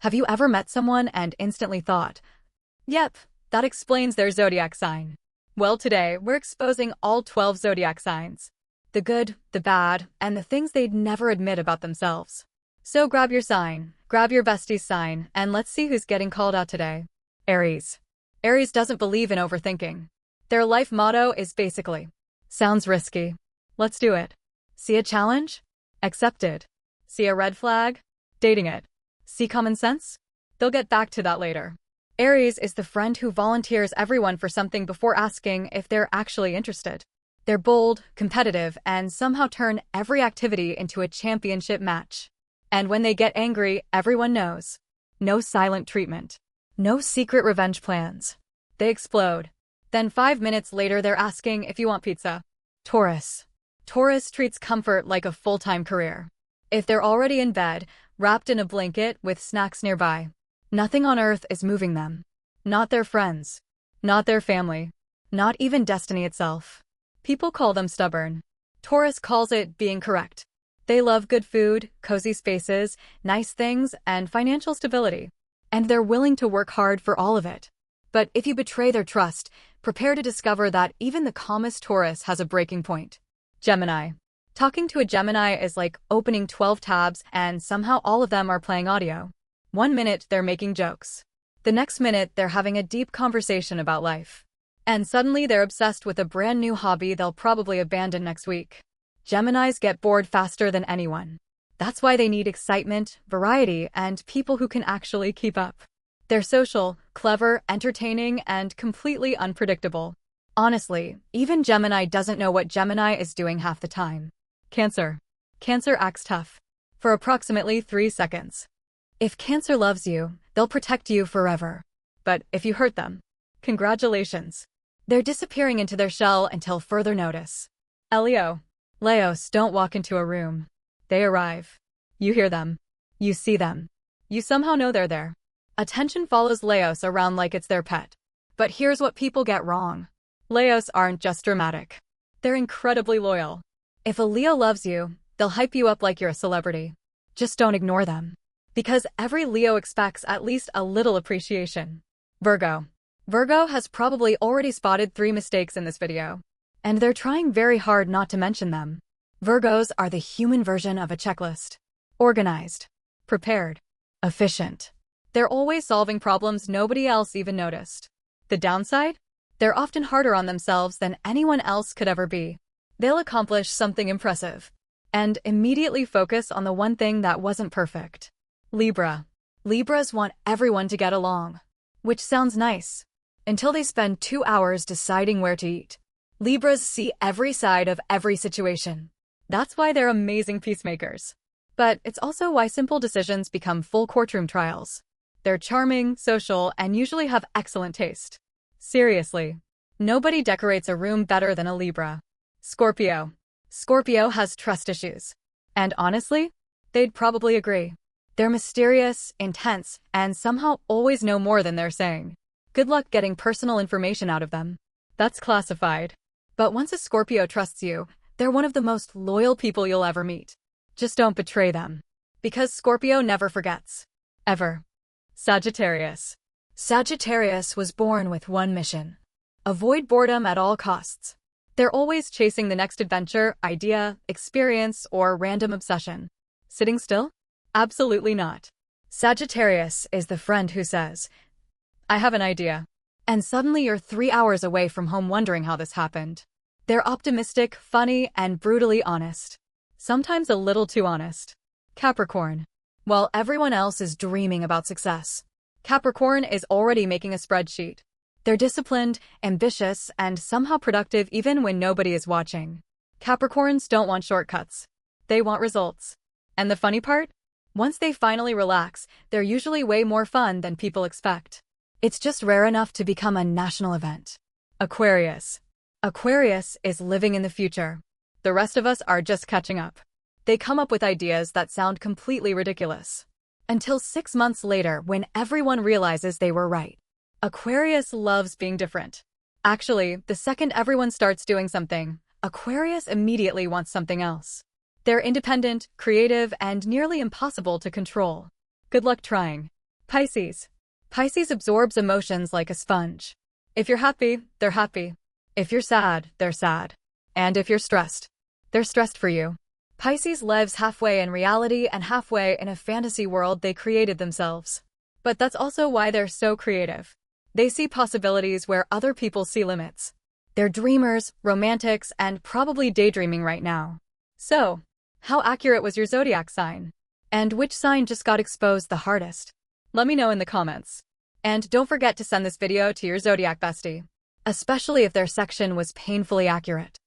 Have you ever met someone and instantly thought, yep, that explains their zodiac sign? Well, today we're exposing all 12 zodiac signs. The good, the bad, and the things they'd never admit about themselves. So grab your sign, grab your bestie's sign, and let's see who's getting called out today. Aries. Aries doesn't believe in overthinking. Their life motto is basically, sounds risky. Let's do it. See a challenge? Accept it. See a red flag? Dating it. See common sense? They'll get back to that later. Aries is the friend who volunteers everyone for something before asking if they're actually interested. They're bold, competitive, and somehow turn every activity into a championship match. And when they get angry, everyone knows. No silent treatment. No secret revenge plans. They explode. Then 5 minutes later they're asking if you want pizza. Taurus. Taurus treats comfort like a full-time career. If they're already in bed, wrapped in a blanket with snacks nearby, nothing on earth is moving them. Not their friends. Not their family. Not even destiny itself. People call them stubborn. Taurus calls it being correct. They love good food, cozy spaces, nice things, and financial stability. And they're willing to work hard for all of it. But if you betray their trust, prepare to discover that even the calmest Taurus has a breaking point. Gemini. Talking to a Gemini is like opening 12 tabs and somehow all of them are playing audio. 1 minute they're making jokes. The next minute they're having a deep conversation about life. And suddenly they're obsessed with a brand new hobby they'll probably abandon next week. Geminis get bored faster than anyone. That's why they need excitement, variety, and people who can actually keep up. They're social, clever, entertaining, and completely unpredictable. Honestly, even Gemini doesn't know what Gemini is doing half the time. Cancer. Cancer acts tough. For approximately 3 seconds. If Cancer loves you, they'll protect you forever. But if you hurt them, congratulations. They're disappearing into their shell until further notice. Leo. Leos don't walk into a room. They arrive. You hear them. You see them. You somehow know they're there. Attention follows Leos around like it's their pet. But here's what people get wrong. Leos aren't just dramatic. They're incredibly loyal. If a Leo loves you, they'll hype you up like you're a celebrity. Just don't ignore them. Because every Leo expects at least a little appreciation. Virgo. Virgo has probably already spotted 3 mistakes in this video. And they're trying very hard not to mention them. Virgos are the human version of a checklist. Organized. Prepared. Efficient. They're always solving problems nobody else even noticed. The downside? They're often harder on themselves than anyone else could ever be. They'll accomplish something impressive and immediately focus on the one thing that wasn't perfect. Libra. Libras want everyone to get along, which sounds nice, until they spend 2 hours deciding where to eat. Libras see every side of every situation. That's why they're amazing peacemakers. But it's also why simple decisions become full courtroom trials. They're charming, social, and usually have excellent taste. Seriously, nobody decorates a room better than a Libra. Scorpio. Scorpio has trust issues. And honestly, they'd probably agree. They're mysterious, intense, and somehow always know more than they're saying. Good luck getting personal information out of them. That's classified. But once a Scorpio trusts you, they're one of the most loyal people you'll ever meet. Just don't betray them. Because Scorpio never forgets. Ever. Sagittarius. Sagittarius was born with one mission. Avoid boredom at all costs. They're always chasing the next adventure, idea, experience, or random obsession. Sitting still? Absolutely not. Sagittarius is the friend who says, I have an idea. And suddenly you're 3 hours away from home wondering how this happened. They're optimistic, funny, and brutally honest. Sometimes a little too honest. Capricorn. While everyone else is dreaming about success, Capricorn is already making a spreadsheet. They're disciplined, ambitious, and somehow productive even when nobody is watching. Capricorns don't want shortcuts. They want results. And the funny part? Once they finally relax, they're usually way more fun than people expect. It's just rare enough to become a national event. Aquarius. Aquarius is living in the future. The rest of us are just catching up. They come up with ideas that sound completely ridiculous. Until 6 months later when everyone realizes they were right. Aquarius loves being different. Actually, the second everyone starts doing something, Aquarius immediately wants something else. They're independent, creative, and nearly impossible to control. Good luck trying. Pisces. Pisces absorbs emotions like a sponge. If you're happy, they're happy. If you're sad, they're sad. And if you're stressed, they're stressed for you. Pisces lives halfway in reality and halfway in a fantasy world they created themselves. But that's also why they're so creative. They see possibilities where other people see limits. They're dreamers, romantics, and probably daydreaming right now. So, how accurate was your zodiac sign? And which sign just got exposed the hardest? Let me know in the comments. And don't forget to send this video to your zodiac bestie, especially if their section was painfully accurate.